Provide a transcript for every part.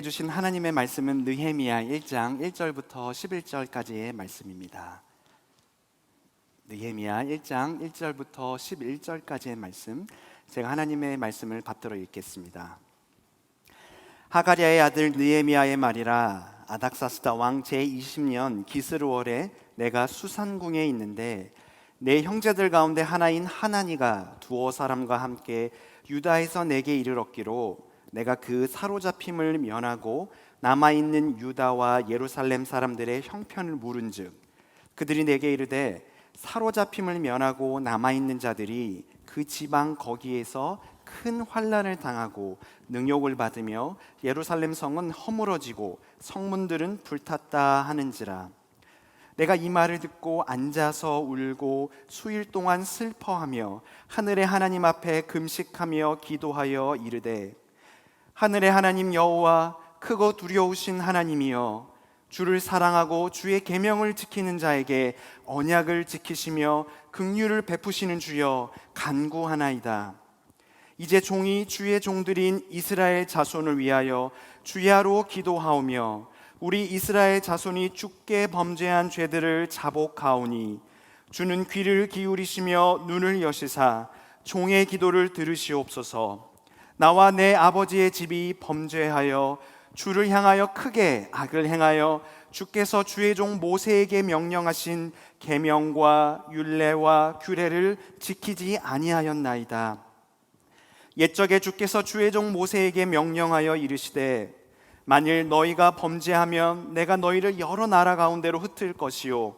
주신 하나님의 말씀은 느헤미야 1장 1절부터 11절까지의 말씀입니다. 느헤미야 1장 1절부터 11절까지의 말씀, 제가 하나님의 말씀을 받들어 읽겠습니다. 하가랴의 아들 느헤미야의 말이라. 아닥사스다 왕 제20년 기스루월에 내가 수산궁에 있는데 내 형제들 가운데 하나인 하나니가 두어 사람과 함께 유다에서 내게 이르렀기로 내가 그 사로잡힘을 면하고 남아있는 유다와 예루살렘 사람들의 형편을 물은즉 그들이 내게 이르되 사로잡힘을 면하고 남아있는 자들이 그 지방 거기에서 큰 환난을 당하고 능욕을 받으며 예루살렘 성은 허물어지고 성문들은 불탔다 하는지라. 내가 이 말을 듣고 앉아서 울고 수일 동안 슬퍼하며 하늘의 하나님 앞에 금식하며 기도하여 이르되 하늘의 하나님 여호와, 크고 두려우신 하나님이여, 주를 사랑하고 주의 계명을 지키는 자에게 언약을 지키시며 긍휼을 베푸시는 주여 간구하나이다. 이제 종이 주의 종들인 이스라엘 자손을 위하여 주야로 기도하오며 우리 이스라엘 자손이 주께 범죄한 죄들을 자복하오니 주는 귀를 기울이시며 눈을 여시사 종의 기도를 들으시옵소서. 나와 내 아버지의 집이 범죄하여 주를 향하여 크게 악을 행하여 주께서 주의 종 모세에게 명령하신 계명과 율례와 규례를 지키지 아니하였나이다. 옛적에 주께서 주의 종 모세에게 명령하여 이르시되 만일 너희가 범죄하면 내가 너희를 여러 나라 가운데로 흩을 것이요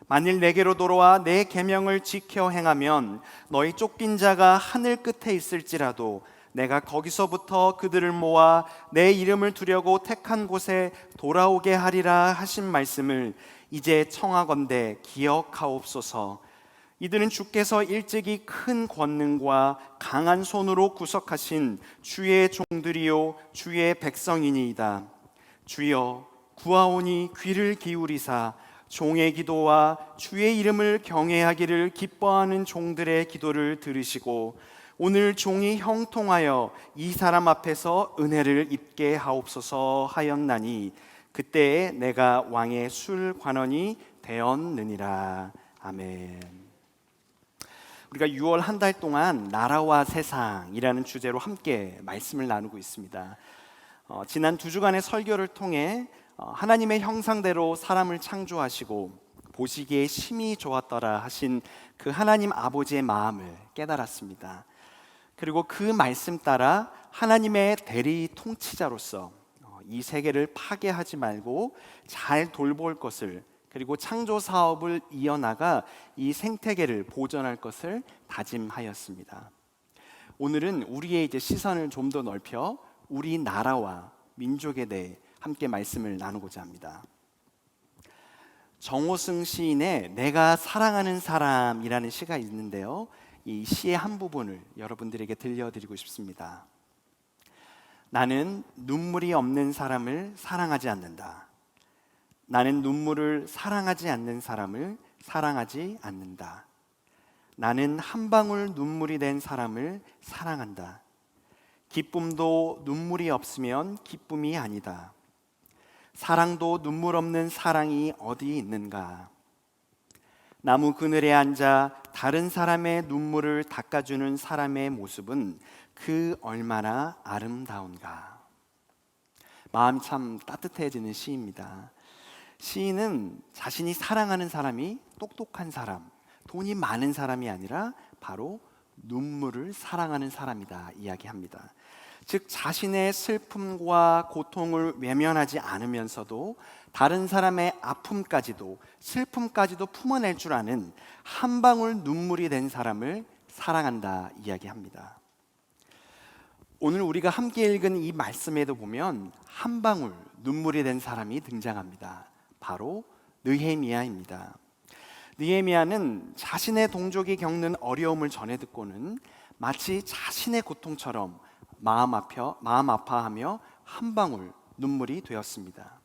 만일 내게로 돌아와 내 계명을 지켜 행하면 너희 쫓긴 자가 하늘 끝에 있을지라도 내가 거기서부터 그들을 모아 내 이름을 두려고 택한 곳에 돌아오게 하리라 하신 말씀을 이제 청하건대 기억하옵소서. 이들은 주께서 일찍이 큰 권능과 강한 손으로 구속하신 주의 종들이요 주의 백성이니이다. 주여 구하오니 귀를 기울이사 종의 기도와 주의 이름을 경외하기를 기뻐하는 종들의 기도를 들으시고 오늘 종이 형통하여 이 사람 앞에서 은혜를 입게 하옵소서 하였나니 그때에 내가 왕의 술관원이 되었느니라. 아멘. 우리가 6월 한 달 동안 나라와 세상이라는 주제로 함께 말씀을 나누고 있습니다. 지난 2주간의 설교를 통해 하나님의 형상대로 사람을 창조하시고 보시기에 심히 좋았더라 하신 그 하나님 아버지의 마음을 깨달았습니다. 그리고 그 말씀 따라 하나님의 대리 통치자로서 이 세계를 파괴하지 말고 잘 돌볼 것을, 그리고 창조 사업을 이어나가 이 생태계를 보존할 것을 다짐하였습니다. 오늘은 우리의 이제 시선을 좀 더 넓혀 우리 나라와 민족에 대해 함께 말씀을 나누고자 합니다. 정호승 시인의 내가 사랑하는 사람이라는 시가 있는데요, 이 시의 한 부분을 여러분들에게 들려드리고 싶습니다. 나는 눈물이 없는 사람을 사랑하지 않는다. 나는 눈물을 사랑하지 않는 사람을 사랑하지 않는다. 나는 한 방울 눈물이 된 사람을 사랑한다. 기쁨도 눈물이 없으면 기쁨이 아니다. 사랑도 눈물 없는 사랑이 어디 있는가? 나무 그늘에 앉아 다른 사람의 눈물을 닦아주는 사람의 모습은 그 얼마나 아름다운가. 마음이 참 따뜻해지는 시입니다. 시인은 자신이 사랑하는 사람이 똑똑한 사람, 돈이 많은 사람이 아니라 바로 눈물을 사랑하는 사람이다 이야기합니다. 즉 자신의 슬픔과 고통을 외면하지 않으면서도 다른 사람의 아픔까지도 슬픔까지도 품어낼 줄 아는 한 방울 눈물이 된 사람을 사랑한다 이야기합니다. 오늘 우리가 함께 읽은 이 말씀에도 보면 한 방울 눈물이 된 사람이 등장합니다. 바로 느헤미야입니다. 느헤미야는 자신의 동족이 겪는 어려움을 전해 듣고는 마치 자신의 고통처럼 마음 아파하며 한 방울 눈물이 되었습니다.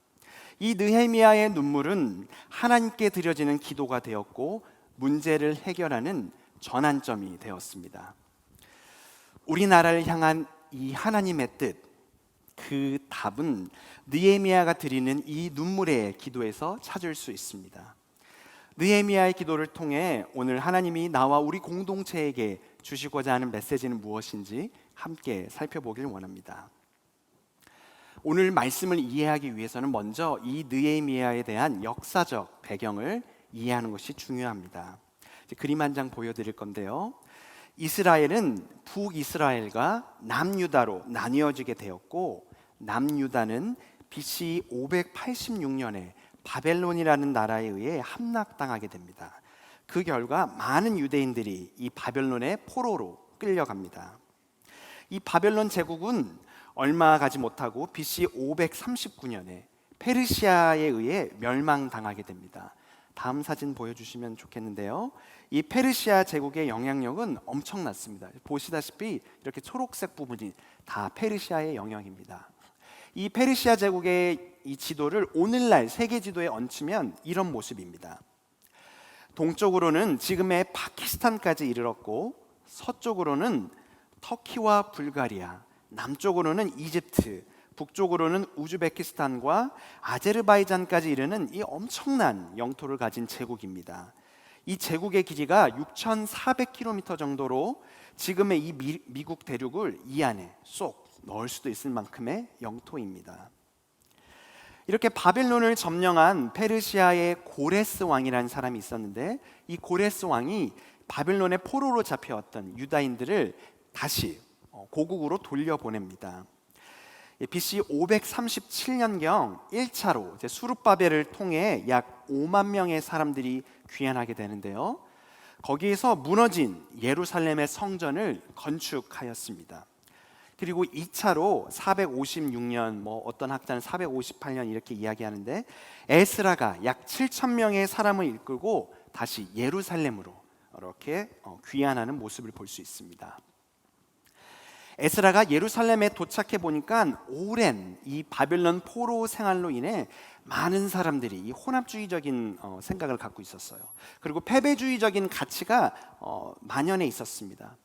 이 느헤미야의 눈물은 하나님께 드려지는 기도가 되었고 문제를 해결하는 전환점이 되었습니다. 우리나라를 향한 이 하나님의 뜻, 그 답은 느헤미야가 드리는 이 눈물의 기도에서 찾을 수 있습니다. 느헤미야의 기도를 통해 오늘 하나님이 나와 우리 공동체에게 주시고자 하는 메시지는 무엇인지 함께 살펴보길 원합니다. 오늘 말씀을 이해하기 위해서는 먼저 이 느헤미야에 대한 역사적 배경을 이해하는 것이 중요합니다. 그림 한 장 보여드릴 건데요. 이스라엘은 북이스라엘과 남유다로 나뉘어지게 되었고, 남유다는 BC 586년에 바벨론이라는 나라에 의해 함락당하게 됩니다. 그 결과 많은 유대인들이 이 바벨론의 포로로 끌려갑니다. 이 바벨론 제국은 얼마 가지 못하고 BC 539년에 페르시아에 의해 멸망당하게 됩니다. 다음 사진 보여주시면 좋겠는데요. 이 페르시아 제국의 영향력은 엄청났습니다. 보시다시피 이렇게 초록색 부분이 다 페르시아의 영역입니다. 이 페르시아 제국의 이 지도를 오늘날 세계 지도에 얹히면 이런 모습입니다. 동쪽으로는 지금의 파키스탄까지 이르렀고, 서쪽으로는 터키와 불가리아, 남쪽으로는 이집트, 북쪽으로는 우즈베키스탄과 아제르바이잔까지 이르는 이 엄청난 영토를 가진 제국입니다. 이 제국의 길이가 6,400km 정도로 지금의 이 미국 대륙을 이 안에 쏙 넣을 수도 있을 만큼의 영토입니다. 이렇게 바벨론을 점령한 페르시아의 고레스 왕이라는 사람이 있었는데, 이 고레스 왕이 바벨론의 포로로 잡혀왔던 유다인들을 다시 고국으로 돌려보냅니다. BC 537년경 1차로 수룹바벨을 통해 약 5만 명의 사람들이 귀환하게 되는데요. 거기에서 무너진 예루살렘의 성전을 건축하였습니다. 그리고 2차로 456년, 어떤 학자는 458년 이렇게 이야기하는데, 에스라가 약 7천 명의 사람을 이끌고 다시 예루살렘으로 이렇게 귀환하는 모습을 볼 수 있습니다. 에스라가 예루살렘에 도착해 보니까 오랜 이 바벨론 포로 생활로 인해 많은 사람들이 이 혼합주의적인 생각을 갖고 있었어요. 그리고 패배주의적인 가치가 만연해 있었습니다.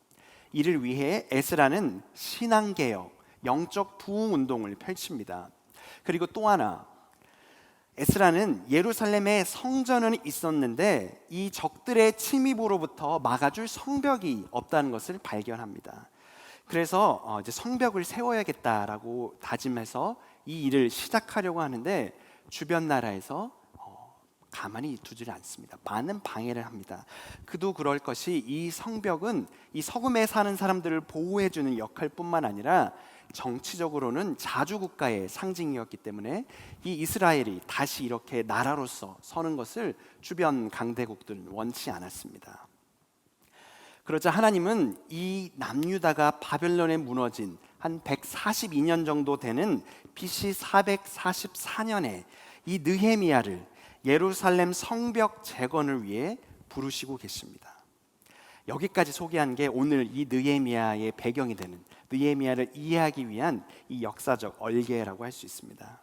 이를 위해 에스라는 신앙개혁, 영적 부흥 운동을 펼칩니다. 그리고 또 하나, 에스라는 예루살렘에 성전은 있었는데 이 적들의 침입으로부터 막아줄 성벽이 없다는 것을 발견합니다. 그래서 이제 성벽을 세워야겠다라고 다짐해서 이 일을 시작하려고 하는데, 주변 나라에서 가만히 두지를 않습니다. 많은 방해를 합니다. 그도 그럴 것이 이 성벽은 이 서금에 사는 사람들을 보호해주는 역할뿐만 아니라 정치적으로는 자주국가의 상징이었기 때문에 이 이스라엘이 다시 이렇게 나라로서 서는 것을 주변 강대국들은 원치 않았습니다. 그러자 하나님은 이 남유다가 바벨론에 무너진 한 142년 정도 되는 BC 444년에 이 느헤미야를 예루살렘 성벽 재건을 위해 부르시고 계십니다. 여기까지 소개한 게 오늘 이 느헤미야의 배경이 되는, 느헤미야를 이해하기 위한 이 역사적 얼개라고 할 수 있습니다.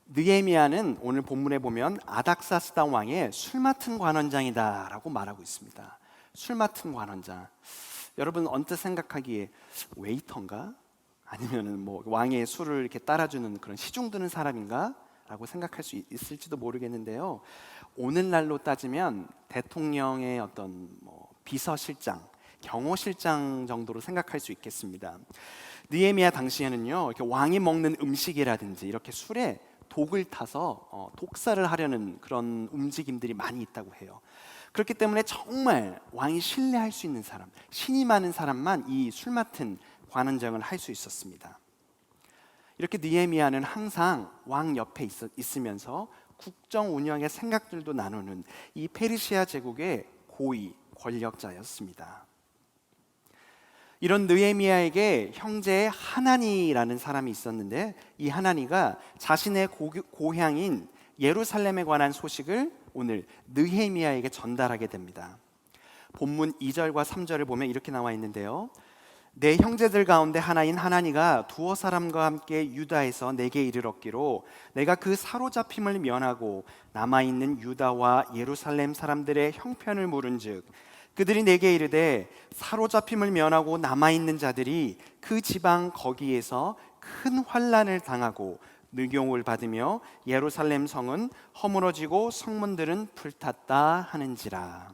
느헤미야는 오늘 본문에 보면 아닥사스다 왕의 술 맡은 관원장이다라고 말하고 있습니다. 술 맡은 관원장. 여러분 언뜻 생각하기에 웨이터인가? 아니면은 왕의 술을 이렇게 따라주는 그런 시중 드는 사람인가? 라고 생각할 수 있을지도 모르겠는데요. 오늘날로 따지면 대통령의 어떤 비서실장, 경호실장 정도로 생각할 수 있겠습니다. 느헤미야 당시에는요, 이렇게 왕이 먹는 음식이라든지 이렇게 술에 독을 타서 독살을 하려는 그런 움직임들이 많이 있다고 해요. 그렇기 때문에 정말 왕이 신뢰할 수 있는 사람, 신이 많은 사람만 이 술 맡은 관원장을 할 수 있었습니다. 이렇게 느헤미야는 항상 왕 옆에 있으면서 국정 운영의 생각들도 나누는 이 페르시아 제국의 고위 권력자였습니다. 이런 느헤미야에게 형제 하나니라는 사람이 있었는데, 이 하나니가 자신의 고향인 예루살렘에 관한 소식을 오늘 느헤미야에게 전달하게 됩니다. 본문 2절과 3절을 보면 이렇게 나와 있는데요. 내 형제들 가운데 하나인 하나니가 두어 사람과 함께 유다에서 내게 이르렀기로 내가 그 사로잡힘을 면하고 남아있는 유다와 예루살렘 사람들의 형편을 물은즉 그들이 내게 이르되 사로잡힘을 면하고 남아있는 자들이 그 지방 거기에서 큰 환난을 당하고 능욕을 받으며 예루살렘 성은 허물어지고 성문들은 불탔다 하는지라.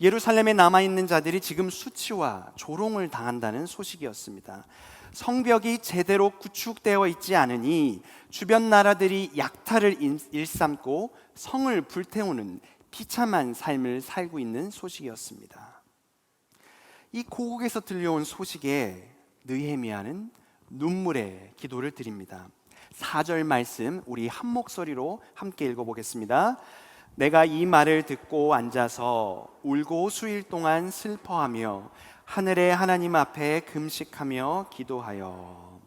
예루살렘에 남아있는 자들이 지금 수치와 조롱을 당한다는 소식이었습니다. 성벽이 제대로 구축되어 있지 않으니 주변 나라들이 약탈을 일삼고 성을 불태우는 비참한 삶을 살고 있는 소식이었습니다. 이 고국에서 들려온 소식에 느헤미야는 눈물의 기도를 드립니다. 4절 말씀 우리 한 목소리로 함께 읽어보겠습니다. 내가 이 말을 듣고 앉아서 울고 수일 동안 슬퍼하며 하늘의 하나님 앞에 금식하며 기도하여.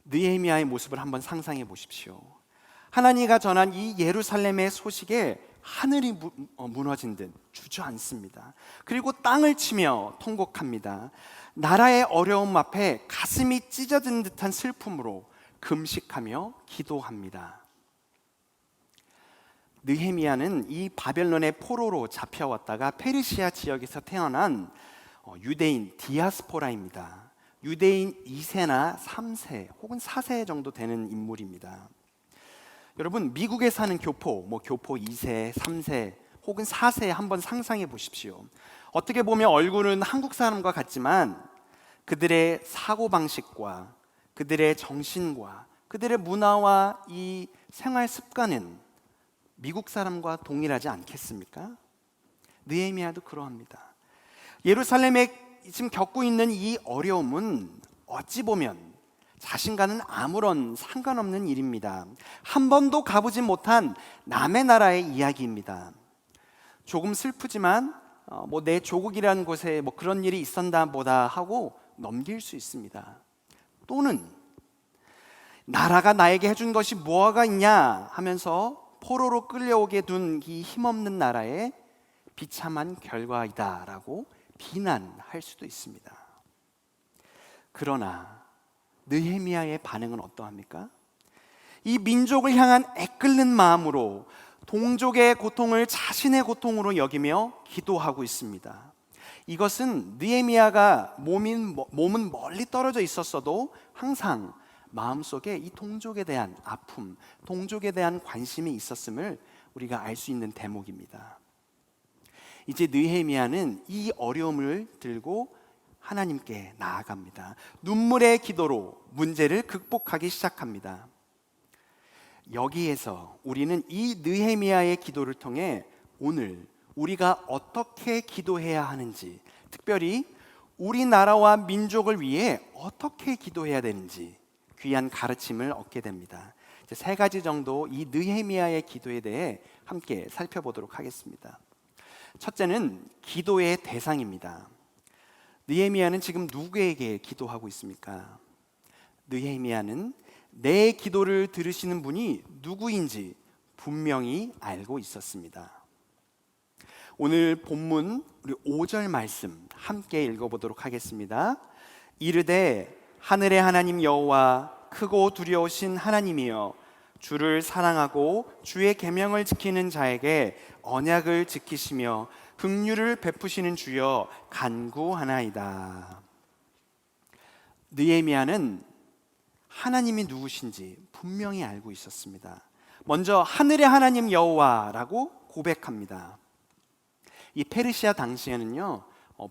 느헤미야의 모습을 한번 상상해 보십시오. 하나님과 전한 이 예루살렘의 소식에 하늘이 무너진 듯 주저앉습니다. 그리고 땅을 치며 통곡합니다. 나라의 어려움 앞에 가슴이 찢어진 듯한 슬픔으로 금식하며 기도합니다. 느헤미야는 이 바벨론의 포로로 잡혀왔다가 페르시아 지역에서 태어난 유대인 디아스포라입니다. 유대인 2세나 3세 혹은 4세 정도 되는 인물입니다. 여러분, 미국에 사는 교포, 교포 2세, 3세 혹은 4세 한번 상상해 보십시오. 어떻게 보면 얼굴은 한국 사람과 같지만 그들의 사고방식과 그들의 정신과 그들의 문화와 이 생활 습관은 미국 사람과 동일하지 않겠습니까? 느헤미야도 그러합니다. 예루살렘에 지금 겪고 있는 이 어려움은 어찌 보면 자신과는 아무런 상관없는 일입니다. 한 번도 가보지 못한 남의 나라의 이야기입니다. 조금 슬프지만 내 조국이라는 곳에 그런 일이 있었나 보다 하고 넘길 수 있습니다. 또는 나라가 나에게 해준 것이 뭐가 있냐 하면서 포로로 끌려오게 둔 이 힘없는 나라의 비참한 결과이다라고 비난할 수도 있습니다. 그러나 느헤미야의 반응은 어떠합니까? 이 민족을 향한 애끓는 마음으로 동족의 고통을 자신의 고통으로 여기며 기도하고 있습니다. 이것은 느헤미야가 몸은 멀리 떨어져 있었어도 항상 마음속에 이 동족에 대한 아픔, 동족에 대한 관심이 있었음을 우리가 알 수 있는 대목입니다. 이제 느헤미야는 이 어려움을 들고 하나님께 나아갑니다. 눈물의 기도로 문제를 극복하기 시작합니다. 여기에서 우리는 이 느헤미야의 기도를 통해 오늘 우리가 어떻게 기도해야 하는지, 특별히 우리나라와 민족을 위해 어떻게 기도해야 되는지 귀한 가르침을 얻게 됩니다. 이제 3가지 정도 이 느헤미야의 기도에 대해 함께 살펴보도록 하겠습니다. 첫째는 기도의 대상입니다. 느헤미야는 지금 누구에게 기도하고 있습니까? 느헤미야는 내 기도를 들으시는 분이 누구인지 분명히 알고 있었습니다. 오늘 본문 우리 5절 말씀 함께 읽어보도록 하겠습니다. 이르되 하늘의 하나님 여호와 크고 두려우신 하나님이여 주를 사랑하고 주의 계명을 지키는 자에게 언약을 지키시며 긍휼을 베푸시는 주여 간구하나이다. 느헤미야는 하나님이 누구신지 분명히 알고 있었습니다. 먼저 하늘의 하나님 여호와라고 고백합니다. 이 페르시아 당시에는요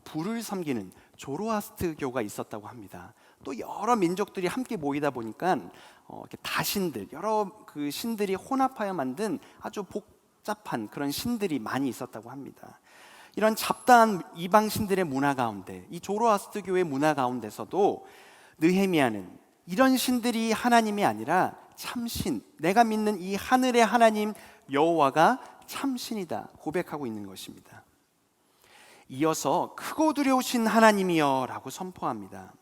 불을 섬기는 조로아스트교가 있었다고 합니다. 또 여러 민족들이 함께 모이다 보니까 다신들, 여러 그 신들이 혼합하여 만든 아주 복잡한 그런 신들이 많이 있었다고 합니다. 이런 잡다한 이방 신들의 문화 가운데, 이 조로아스트교의 문화 가운데서도 느헤미야는 이런 신들이 하나님이 아니라 참신, 내가 믿는 이 하늘의 하나님 여호와가 참신이다 고백하고 있는 것입니다. 이어서 크고 두려우신 하나님이여 라고 선포합니다.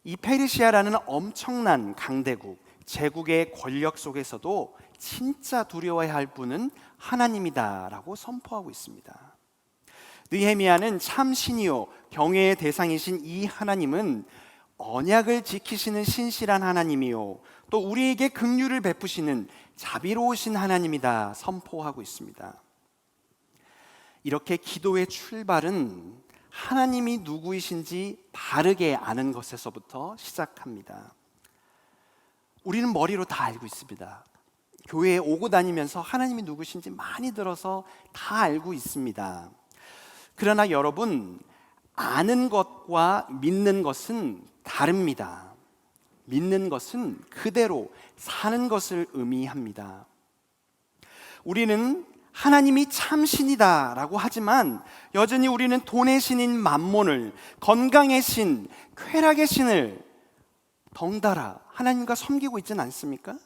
이 페르시아라는 엄청난 강대국, 제국의 권력 속에서도 진짜 두려워해야 할 분은 하나님이다 라고 선포하고 있습니다. 느헤미야는 참신이요 경외의 대상이신 이 하나님은 언약을 지키시는 신실한 하나님이요 또 우리에게 긍휼을 베푸시는 자비로우신 하나님이다 선포하고 있습니다. 이렇게 기도의 출발은 하나님이 누구이신지 바르게 아는 것에서부터 시작합니다. 우리는 머리로 다 알고 있습니다. 교회에 오고 다니면서 하나님이 누구신지 많이 들어서 다 알고 있습니다. 그러나 여러분, 아는 것과 믿는 것은 다릅니다. 믿는 것은 그대로 사는 것을 의미합니다. 우리는 하나님이 참신이다라고 하지만 여전히 우리는 돈의 신인 맘몬을, 건강의 신, 쾌락의 신을 덩달아 하나님과 섬기고 있지는 않습니까?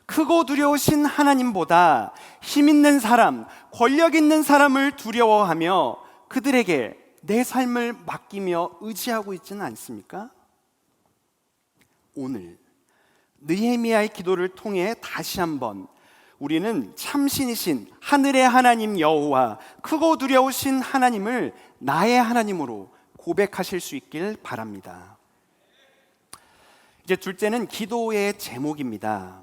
크고 두려우신 하나님보다 힘 있는 사람, 권력 있는 사람을 두려워하며 그들에게 내 삶을 맡기며 의지하고 있지는 않습니까? 오늘 느헤미야의 기도를 통해 다시 한번 우리는 참신이신 하늘의 하나님 여호와, 크고 두려우신 하나님을 나의 하나님으로 고백하실 수 있길 바랍니다. 이제 둘째는 기도의 제목입니다.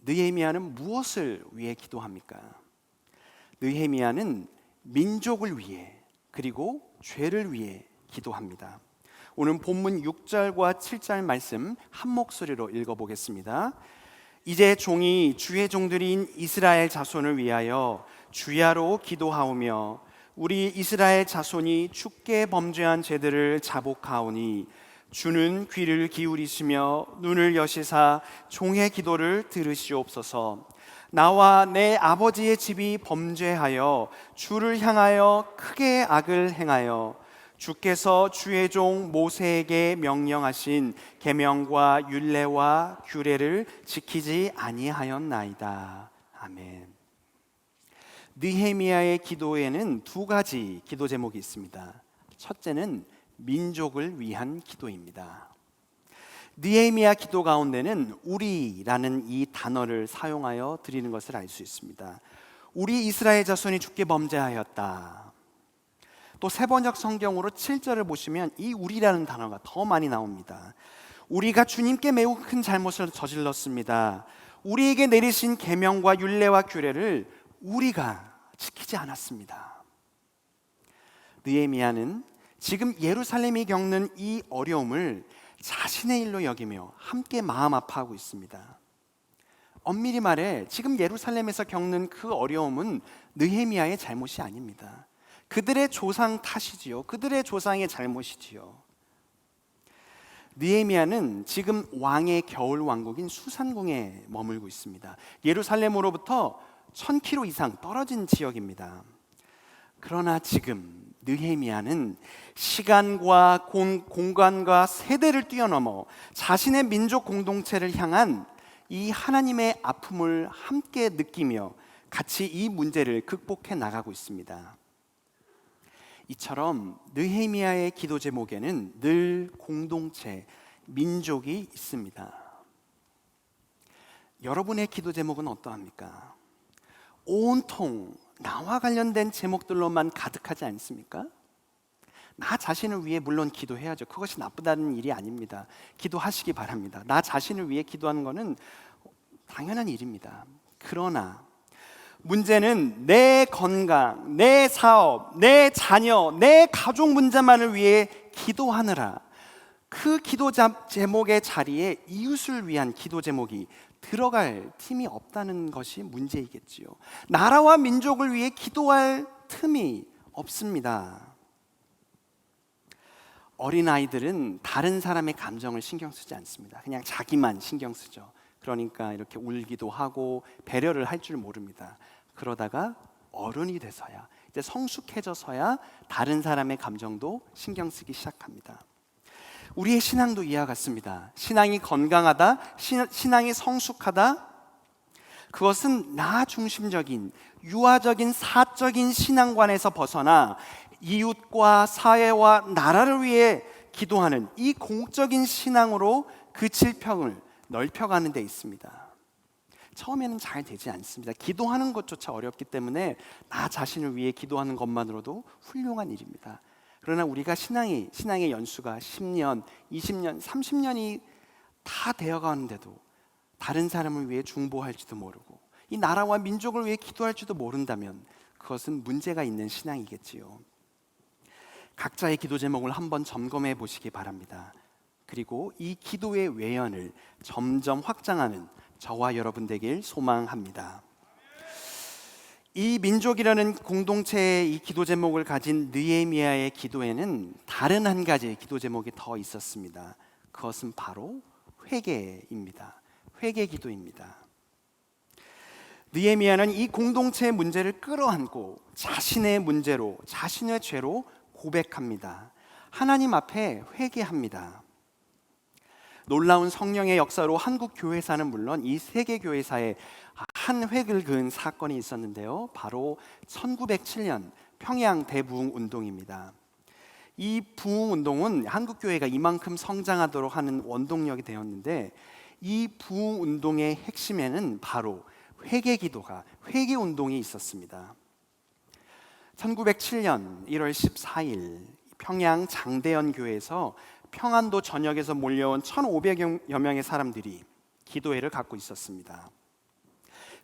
느헤미야는 무엇을 위해 기도합니까? 느헤미야는 민족을 위해, 그리고 죄를 위해 기도합니다. 오늘 본문 6절과 7절 말씀 한 목소리로 읽어보겠습니다. 이제 종이 주의 종들인 이스라엘 자손을 위하여 주야로 기도하오며 우리 이스라엘 자손이 주께 범죄한 죄들을 자복하오니 주는 귀를 기울이시며 눈을 여시사 종의 기도를 들으시옵소서. 나와 내 아버지의 집이 범죄하여 주를 향하여 크게 악을 행하여 주께서 주의 종 모세에게 명령하신 계명과 율례와 규례를 지키지 아니하였나이다. 아멘. 느헤미야의 기도에는 두 가지 기도 제목이 있습니다. 첫째는 민족을 위한 기도입니다. 느헤미야 기도 가운데는 우리라는 이 단어를 사용하여 드리는 것을 알 수 있습니다. 우리 이스라엘 자손이 주께 범죄하였다. 또 세번역 성경으로 7절을 보시면 이 우리라는 단어가 더 많이 나옵니다. 우리가 주님께 매우 큰 잘못을 저질렀습니다. 우리에게 내리신 계명과 율례와 규례를 우리가 지키지 않았습니다. 느헤미야는 지금 예루살렘이 겪는 이 어려움을 자신의 일로 여기며 함께 마음 아파하고 있습니다. 엄밀히 말해 지금 예루살렘에서 겪는 그 어려움은 느헤미야의 잘못이 아닙니다. 그들의 조상 탓이지요. 그들의 조상의 잘못이지요. 느헤미야는 지금 왕의 겨울 왕국인 수산궁에 머물고 있습니다. 예루살렘으로부터 1000km 이상 떨어진 지역입니다. 그러나 지금 느헤미야는 시간과 공간과 세대를 뛰어넘어 자신의 민족 공동체를 향한 이 하나님의 아픔을 함께 느끼며 같이 이 문제를 극복해 나가고 있습니다. 이처럼 느헤미야의 기도 제목에는 늘 공동체, 민족이 있습니다. 여러분의 기도 제목은 어떠합니까? 온통 나와 관련된 제목들로만 가득하지 않습니까? 나 자신을 위해 물론 기도해야죠. 그것이 나쁘다는 일이 아닙니다. 기도하시기 바랍니다. 나 자신을 위해 기도하는 것은 당연한 일입니다. 그러나 문제는 내 건강, 내 사업, 내 자녀, 내 가족 문제만을 위해 기도하느라 그 기도 제목의 자리에 이웃을 위한 기도 제목이 들어갈 틈이 없다는 것이 문제이겠지요. 나라와 민족을 위해 기도할 틈이 없습니다. 어린아이들은 다른 사람의 감정을 신경 쓰지 않습니다. 그냥 자기만 신경 쓰죠. 그러니까 이렇게 울기도 하고 배려를 할 줄 모릅니다. 그러다가 어른이 돼서야, 이제 성숙해져서야 다른 사람의 감정도 신경 쓰기 시작합니다. 우리의 신앙도 이와 같습니다. 신앙이 건강하다, 신앙이 성숙하다, 그것은 나 중심적인 유아적인 사적인 신앙관에서 벗어나 이웃과 사회와 나라를 위해 기도하는 이 공적인 신앙으로 그 질평을 넓혀가는 데 있습니다. 처음에는 잘 되지 않습니다. 기도하는 것조차 어렵기 때문에 나 자신을 위해 기도하는 것만으로도 훌륭한 일입니다. 그러나 우리가 신앙의 연수가 10년, 20년, 30년이 다 되어가는데도 다른 사람을 위해 중보할지도 모르고 이 나라와 민족을 위해 기도할지도 모른다면 그것은 문제가 있는 신앙이겠지요. 각자의 기도 제목을 한번 점검해 보시기 바랍니다. 그리고 이 기도의 외연을 점점 확장하는 저와 여러분 되길 소망합니다. 이 민족이라는 공동체의 이 기도 제목을 가진 느헤미야의 기도에는 다른 한 가지 기도 제목이 더 있었습니다. 그것은 바로 회개입니다. 회개 기도입니다. 느헤미야는 이 공동체의 문제를 끌어안고 자신의 문제로, 자신의 죄로 고백합니다. 하나님 앞에 회개합니다. 놀라운 성령의 역사로 한국 교회사는 물론 이 세계 교회사에 한 획을 그은 사건이 있었는데요. 바로 1907년 평양 대부흥 운동입니다. 이 부흥 운동은 한국 교회가 이만큼 성장하도록 하는 원동력이 되었는데, 이 부흥 운동의 핵심에는 바로 회개 기도가, 회개 운동이 있었습니다. 1907년 1월 14일 평양 장대연 교회에서 평안도 전역에서 몰려온 1,500여 명의 사람들이 기도회를 갖고 있었습니다.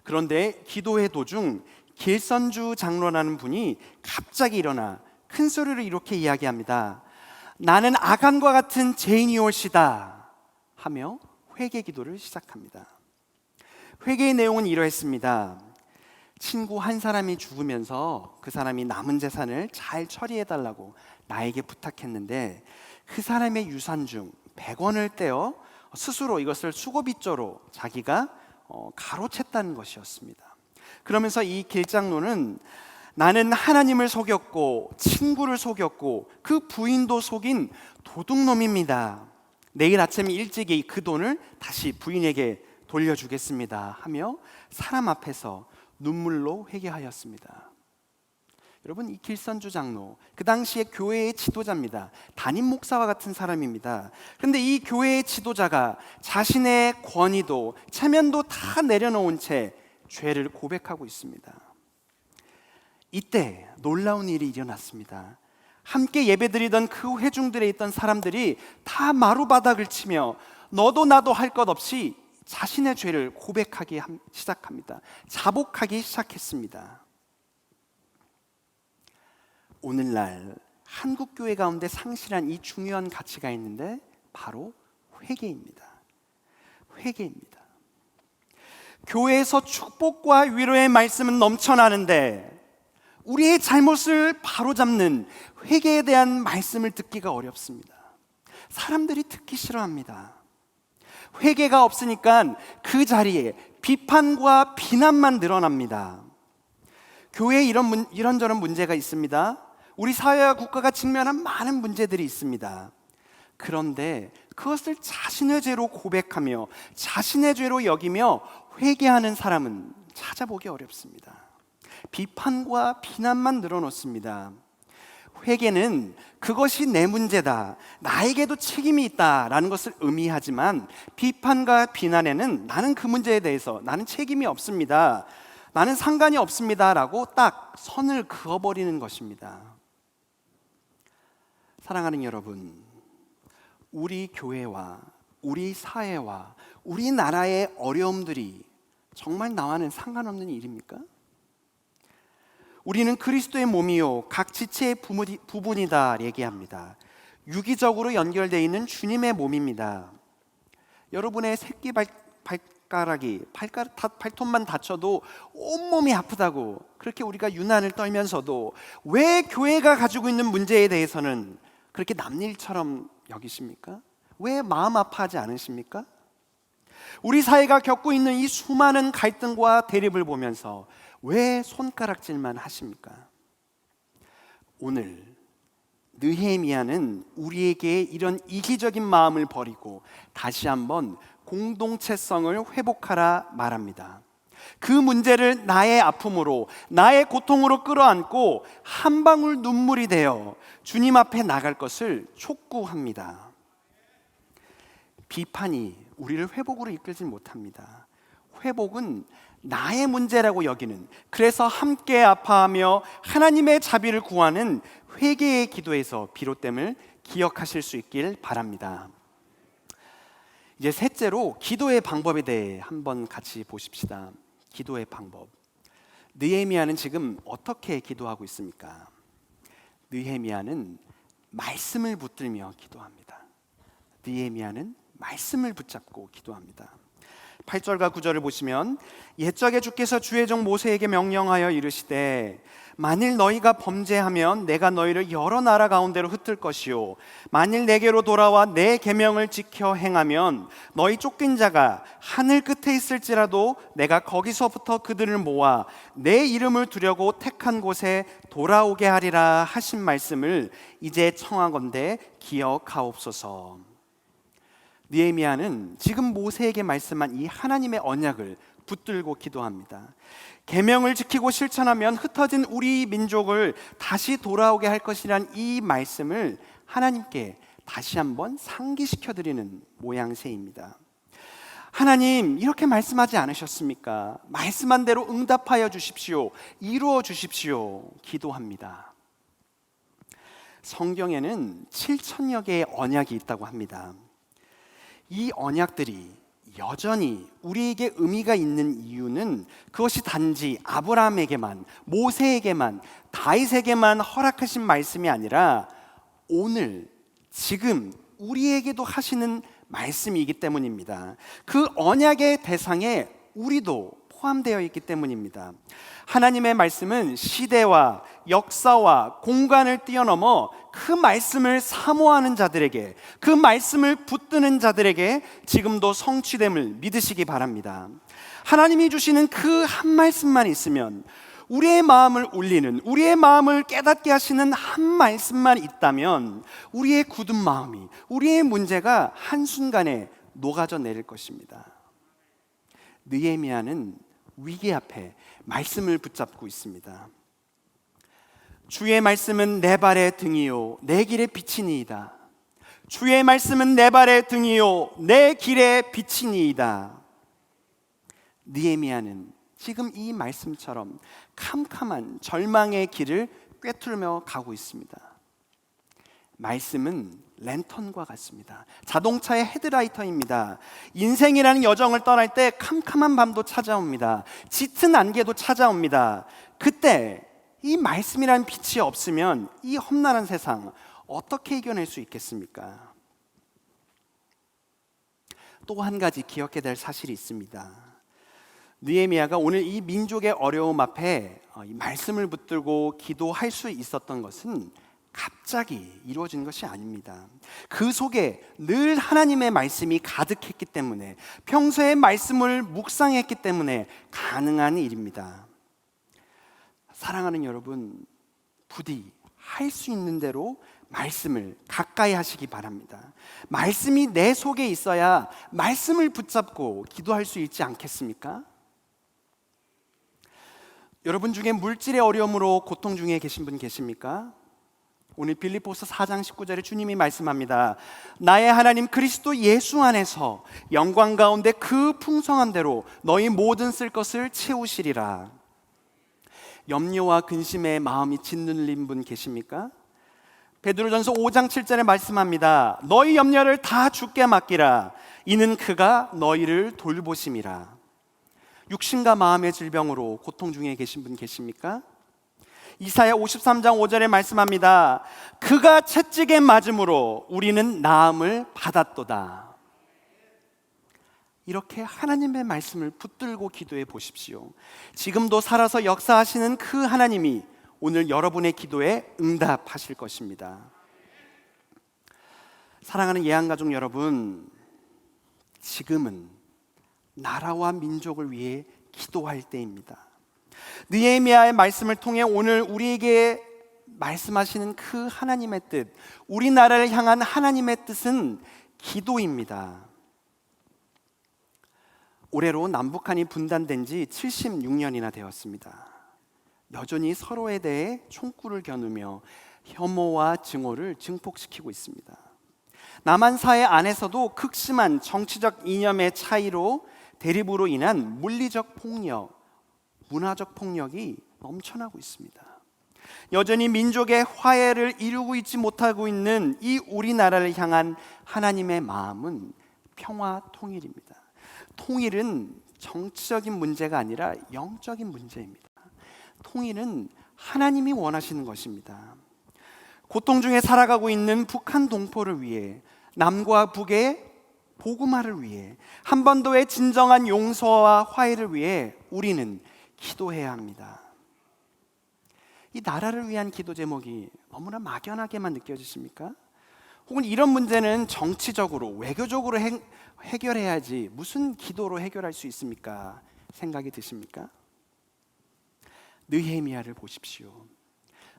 그런데 기도회 도중 길선주 장로라는 분이 갑자기 일어나 큰 소리로 이렇게 이야기합니다. 나는 아간과 같은 죄인이올시다 하며 회개 기도를 시작합니다. 회개의 내용은 이러했습니다. 친구 한 사람이 죽으면서 그 사람이 남은 재산을 잘 처리해달라고 나에게 부탁했는데, 그 사람의 유산 중 100원을 떼어 스스로 이것을 수고비조로 자기가 가로챘다는 것이었습니다. 그러면서 이 길장로는 나는 하나님을 속였고 친구를 속였고 그 부인도 속인 도둑놈입니다. 내일 아침 일찍이 그 돈을 다시 부인에게 돌려주겠습니다 하며 사람 앞에서 눈물로 회개하였습니다. 여러분, 이 길선주 장로, 그 당시에 교회의 지도자입니다. 담임 목사와 같은 사람입니다. 그런데 이 교회의 지도자가 자신의 권위도 체면도 다 내려놓은 채 죄를 고백하고 있습니다. 이때 놀라운 일이 일어났습니다. 함께 예배드리던 그 회중들에 있던 사람들이 다 마루바닥을 치며 너도 나도 할 것 없이 자신의 죄를 고백하기 시작합니다. 자복하기 시작했습니다. 오늘날 한국 교회 가운데 상실한 이 중요한 가치가 있는데 바로 회개입니다. 회개입니다. 교회에서 축복과 위로의 말씀은 넘쳐나는데 우리의 잘못을 바로잡는 회개에 대한 말씀을 듣기가 어렵습니다. 사람들이 듣기 싫어합니다. 회개가 없으니까 그 자리에 비판과 비난만 늘어납니다. 교회에 이런저런 문제가 있습니다. 우리 사회와 국가가 직면한 많은 문제들이 있습니다. 그런데 그것을 자신의 죄로 고백하며 자신의 죄로 여기며 회개하는 사람은 찾아보기 어렵습니다. 비판과 비난만 늘어놓습니다. 회개는 그것이 내 문제다, 나에게도 책임이 있다라는 것을 의미하지만, 비판과 비난에는 나는 그 문제에 대해서 나는 책임이 없습니다, 나는 상관이 없습니다라고 딱 선을 그어버리는 것입니다. 사랑하는 여러분, 우리 교회와 우리 사회와 우리나라의 어려움들이 정말 나와는 상관없는 일입니까? 우리는 그리스도의 몸이요 각 지체의 부분이다 얘기합니다. 유기적으로 연결되어 있는 주님의 몸입니다. 여러분의 새끼 발가락이 발톱만 다쳐도 온몸이 아프다고 그렇게 우리가 유난을 떨면서도 왜 교회가 가지고 있는 문제에 대해서는 그렇게 남일처럼 여기십니까? 왜 마음 아파하지 않으십니까? 우리 사회가 겪고 있는 이 수많은 갈등과 대립을 보면서 왜 손가락질만 하십니까? 오늘 느헤미야는 우리에게 이런 이기적인 마음을 버리고 다시 한번 공동체성을 회복하라 말합니다. 그 문제를 나의 아픔으로, 나의 고통으로 끌어안고 한 방울 눈물이 되어 주님 앞에 나갈 것을 촉구합니다. 비판이 우리를 회복으로 이끌지 못합니다. 회복은 나의 문제라고 여기는, 그래서 함께 아파하며 하나님의 자비를 구하는 회개의 기도에서 비롯됨을 기억하실 수 있길 바랍니다. 이제 셋째로 기도의 방법에 대해 한번 같이 보십시다. 기도의 방법. 느헤미야는 지금 어떻게 기도하고 있습니까? 느헤미야는 말씀을 붙들며 기도합니다. 느헤미야는 말씀을 붙잡고 기도합니다. 8절과 9절을 보시면 옛적에 주께서 주의 종 모세에게 명령하여 이르시되 만일 너희가 범죄하면 내가 너희를 여러 나라 가운데로 흩을 것이요 만일 내게로 돌아와 내 계명을 지켜 행하면 너희 쫓긴 자가 하늘 끝에 있을지라도 내가 거기서부터 그들을 모아 내 이름을 두려고 택한 곳에 돌아오게 하리라 하신 말씀을 이제 청하건대 기억하옵소서. 느헤미야는 지금 모세에게 말씀한 이 하나님의 언약을 붙들고 기도합니다. 계명을 지키고 실천하면 흩어진 우리 민족을 다시 돌아오게 할 것이란 이 말씀을 하나님께 다시 한번 상기시켜 드리는 모양새입니다. 하나님, 이렇게 말씀하지 않으셨습니까? 말씀한 대로 응답하여 주십시오. 이루어 주십시오. 기도합니다. 성경에는 7천여 개의 언약이 있다고 합니다. 이 언약들이 여전히 우리에게 의미가 있는 이유는 그것이 단지 아브라함에게만, 모세에게만, 다윗에게만 허락하신 말씀이 아니라 오늘, 지금 우리에게도 하시는 말씀이기 때문입니다. 그 언약의 대상에 우리도 포함되어 있기 때문입니다. 하나님의 말씀은 시대와 역사와 공간을 뛰어넘어 그 말씀을 사모하는 자들에게, 그 말씀을 붙드는 자들에게 지금도 성취됨을 믿으시기 바랍니다. 하나님이 주시는 그 한 말씀만 있으면, 우리의 마음을 울리는, 우리의 마음을 깨닫게 하시는 한 말씀만 있다면 우리의 굳은 마음이, 우리의 문제가 한순간에 녹아져 내릴 것입니다. 느헤미야는 위기 앞에 말씀을 붙잡고 있습니다. 주의 말씀은 내 발의 등이요 내 길의 빛이니이다. 주의 말씀은 내 발의 등이요 내 길의 빛이니이다. 느헤미야는 지금 이 말씀처럼 캄캄한 절망의 길을 꿰뚫며 가고 있습니다. 말씀은 랜턴과 같습니다. 자동차의 헤드라이터입니다. 인생이라는 여정을 떠날 때 캄캄한 밤도 찾아옵니다. 짙은 안개도 찾아옵니다. 그때 이 말씀이라는 빛이 없으면 이 험난한 세상 어떻게 이겨낼 수 있겠습니까? 또 한 가지 기억해야 될 사실이 있습니다. 느헤미야가 오늘 이 민족의 어려움 앞에 이 말씀을 붙들고 기도할 수 있었던 것은 갑자기 이루어진 것이 아닙니다. 그 속에 늘 하나님의 말씀이 가득했기 때문에, 평소에 말씀을 묵상했기 때문에 가능한 일입니다. 사랑하는 여러분, 부디 할 수 있는 대로 말씀을 가까이 하시기 바랍니다. 말씀이 내 속에 있어야 말씀을 붙잡고 기도할 수 있지 않겠습니까? 여러분 중에 물질의 어려움으로 고통 중에 계신 분 계십니까? 오늘 빌립보서 4장 19절에 주님이 말씀합니다. 나의 하나님 그리스도 예수 안에서 영광 가운데 그 풍성한 대로 너희 모든 쓸 것을 채우시리라. 염려와 근심에 마음이 짓눌린 분 계십니까? 베드로전서 5장 7절에 말씀합니다. 너희 염려를 다 주께 맡기라. 이는 그가 너희를 돌보심이라. 육신과 마음의 질병으로 고통 중에 계신 분 계십니까? 이사야 53장 5절에 말씀합니다. 그가 채찍에 맞음으로 우리는 나음을 받았도다. 이렇게 하나님의 말씀을 붙들고 기도해 보십시오. 지금도 살아서 역사하시는 그 하나님이 오늘 여러분의 기도에 응답하실 것입니다. 사랑하는 예한가족 여러분, 지금은 나라와 민족을 위해 기도할 때입니다. 느헤미야의 말씀을 통해 오늘 우리에게 말씀하시는 그 하나님의 뜻, 우리나라를 향한 하나님의 뜻은 기도입니다. 올해로 남북한이 분단된 지 76년이나 되었습니다. 여전히 서로에 대해 총구를 겨누며 혐오와 증오를 증폭시키고 있습니다. 남한 사회 안에서도 극심한 정치적 이념의 차이로 대립으로 인한 물리적 폭력, 문화적 폭력이 넘쳐나고 있습니다. 여전히 민족의 화해를 이루고 있지 못하고 있는 이 우리나라를 향한 하나님의 마음은 평화 통일입니다. 통일은 정치적인 문제가 아니라 영적인 문제입니다. 통일은 하나님이 원하시는 것입니다. 고통 중에 살아가고 있는 북한 동포를 위해, 남과 북의 복음화를 위해, 한반도의 진정한 용서와 화해를 위해 우리는 기도해야 합니다. 이 나라를 위한 기도 제목이 너무나 막연하게만 느껴지십니까? 혹은 이런 문제는 정치적으로, 외교적으로 해결해야지 무슨 기도로 해결할 수 있습니까? 생각이 드십니까? 느헤미야를 보십시오.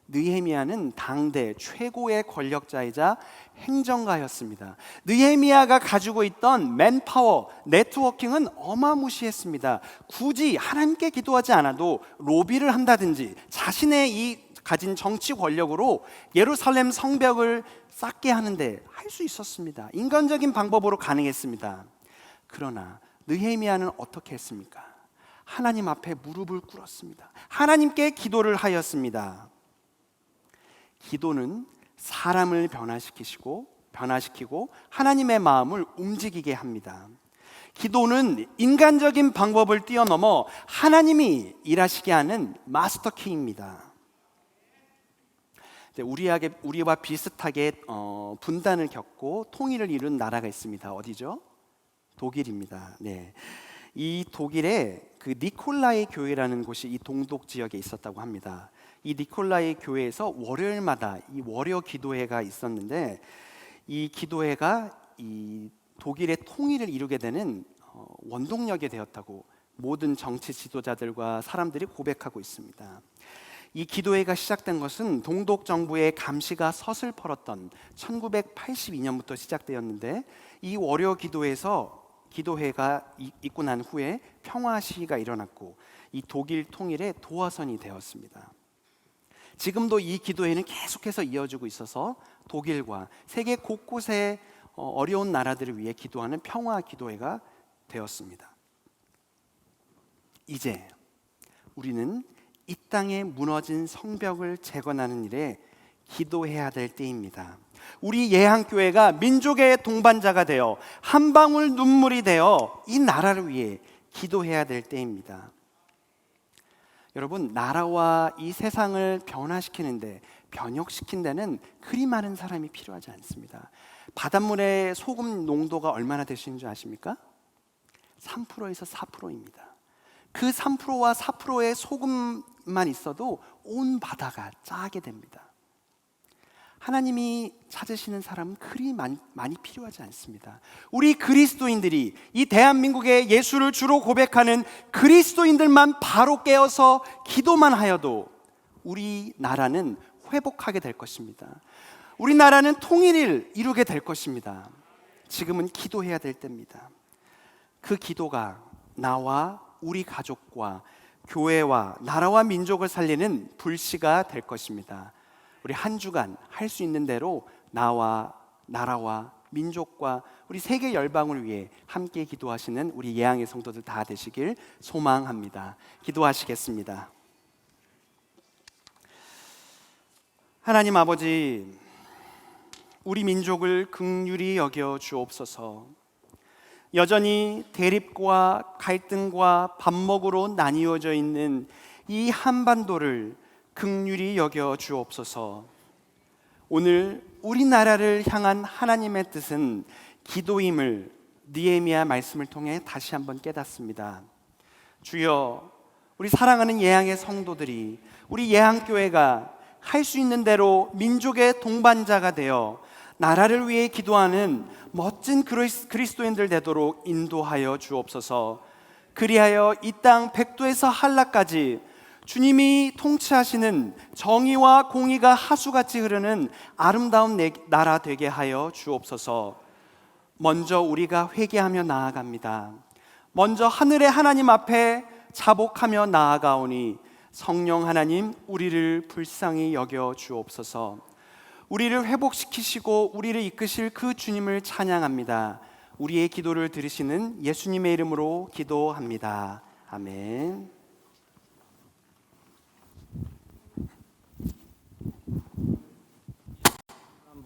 느헤미야는 당대 최고의 권력자이자 행정가였습니다. 느헤미야가 가지고 있던 맨파워, 네트워킹은 어마무시했습니다. 굳이 하나님께 기도하지 않아도 로비를 한다든지 자신의 이 가진 정치 권력으로 예루살렘 성벽을 쌓게 하는데 할 수 있었습니다. 인간적인 방법으로 가능했습니다. 그러나 느헤미야는 어떻게 했습니까? 하나님 앞에 무릎을 꿇었습니다. 하나님께 기도를 하였습니다. 기도는 사람을 변화시키고 하나님의 마음을 움직이게 합니다. 기도는 인간적인 방법을 뛰어넘어 하나님이 일하시게 하는 마스터키입니다. 우리와 비슷하게 분단을 겪고 통일을 이룬 나라가 있습니다. 어디죠? 독일입니다. 네. 이 독일에 그 니콜라이 교회라는 곳이 이 동독 지역에 있었다고 합니다. 이 니콜라이 교회에서 월요일마다 이 월요 기도회가 있었는데, 이 기도회가 이 독일의 통일을 이루게 되는 원동력이 되었다고 모든 정치 지도자들과 사람들이 고백하고 있습니다. 이 기도회가 시작된 것은 동독 정부의 감시가 서슬퍼렀던 1982년부터 시작되었는데, 이 월요 기도회가 있고 난 후에 평화 시위가 일어났고 이 독일 통일의 도화선이 되었습니다. 지금도 이 기도회는 계속해서 이어지고 있어서 독일과 세계 곳곳의 어려운 나라들을 위해 기도하는 평화 기도회가 되었습니다. 이제 우리는 이 땅에 무너진 성벽을 재건하는 일에 기도해야 될 때입니다. 우리 예한교회가 민족의 동반자가 되어 한 방울 눈물이 되어 이 나라를 위해 기도해야 될 때입니다. 여러분, 나라와 이 세상을 변화시키는데, 변혁시킨 데는 그리 많은 사람이 필요하지 않습니다. 바닷물의 소금 농도가 얼마나 되시는 줄 아십니까? 3%에서 4%입니다. 그 3%와 4%의 소금만 있어도 온 바다가 짜게 됩니다. 하나님이 찾으시는 사람은 그리 많이 필요하지 않습니다. 우리 그리스도인들이, 이 대한민국의 예수를 주로 고백하는 그리스도인들만 바로 깨어서 기도만 하여도 우리 나라는 회복하게 될 것입니다. 우리 나라는 통일을 이루게 될 것입니다. 지금은 기도해야 될 때입니다. 그 기도가 나와 우리 가족과 교회와 나라와 민족을 살리는 불씨가 될 것입니다. 우리 한 주간 할 수 있는 대로 나와 나라와 민족과 우리 세계 열방을 위해 함께 기도하시는 우리 예양의 성도들 다 되시길 소망합니다. 기도하시겠습니다. 하나님 아버지, 우리 민족을 긍휼히 여겨 주옵소서. 여전히 대립과 갈등과 반목으로 나뉘어져 있는 이 한반도를 긍휼히 여겨 주옵소서. 오늘 우리나라를 향한 하나님의 뜻은 기도임을 느헤미야 말씀을 통해 다시 한번 깨닫습니다. 주여, 우리 사랑하는 예양의 성도들이, 우리 예양교회가 할 수 있는 대로 민족의 동반자가 되어 나라를 위해 기도하는 멋진 그리스도인들 되도록 인도하여 주옵소서. 그리하여 이 땅 백도에서 한라까지 주님이 통치하시는 정의와 공의가 하수같이 흐르는 아름다운 나라 되게 하여 주옵소서. 먼저 우리가 회개하며 나아갑니다. 먼저 하늘의 하나님 앞에 자복하며 나아가오니 성령 하나님, 우리를 불쌍히 여겨 주옵소서. 우리를 회복시키시고 우리를 이끄실 그 주님을 찬양합니다. 우리의 기도를 들으시는 예수님의 이름으로 기도합니다. 아멘.